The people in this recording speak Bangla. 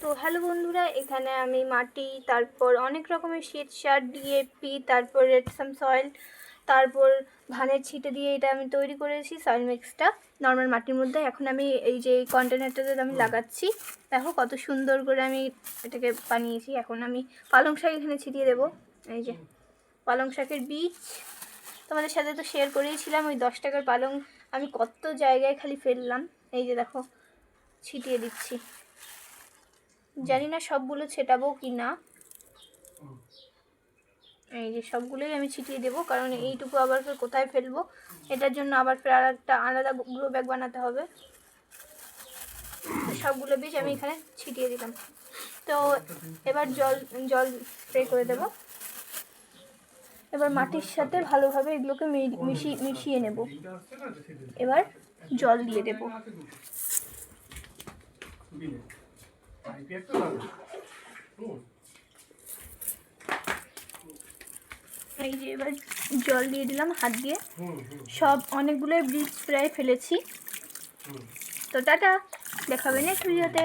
তো হ্যালো বন্ধুরা, এখানে আমি মাটি, তারপর অনেক রকমের শ্বেতসার, ডিএপি, তারপর রেডসাম সয়েল, তারপর ধানের ছিটে দিয়ে এটা আমি তৈরি করেছি সয়েল মিক্সটা নর্মাল মাটির মধ্যে। এখন আমি এই যে কন্টেনারটাতে আমি লাগাচ্ছি, দেখো কত সুন্দর করে আমি এটাকে বানিয়েছি। এখন আমি পালং শাক এখানে ছিটিয়ে দেবো। এই যে পালং শাকের বীজ তোমাদের সাথে তো শেয়ার করেইছিলাম, ওই 10 টাকার পালং আমি কত জায়গায় খালি ফেললাম। এই যে দেখো ছিটিয়ে দিচ্ছি, জানি না সবগুলো ছেটাবো কি না। এই যে সবগুলোই আমি ছিটিয়ে দেবো, কারণ এইটুকু আবার কোথায় ফেলবো, এটার জন্য আবার ফের একটা আলাদা গ্রো ব্যাগ বানাতে হবে। সবগুলো বীজ আমি এখানে ছিটিয়ে দিলাম। তো এবার জল স্প্রে করে দেব। এবার মাটির সাথে ভালোভাবে এগুলোকে মিশিয়ে নেব। এবার জল দিয়ে দেব। এই যে এবার জল দিয়ে দিলাম হাত দিয়ে। সব অনেকগুলো বীজ প্রায় ফেলেছি। তো টাটা, দেখাবে নেক্সট ভিডিওতে।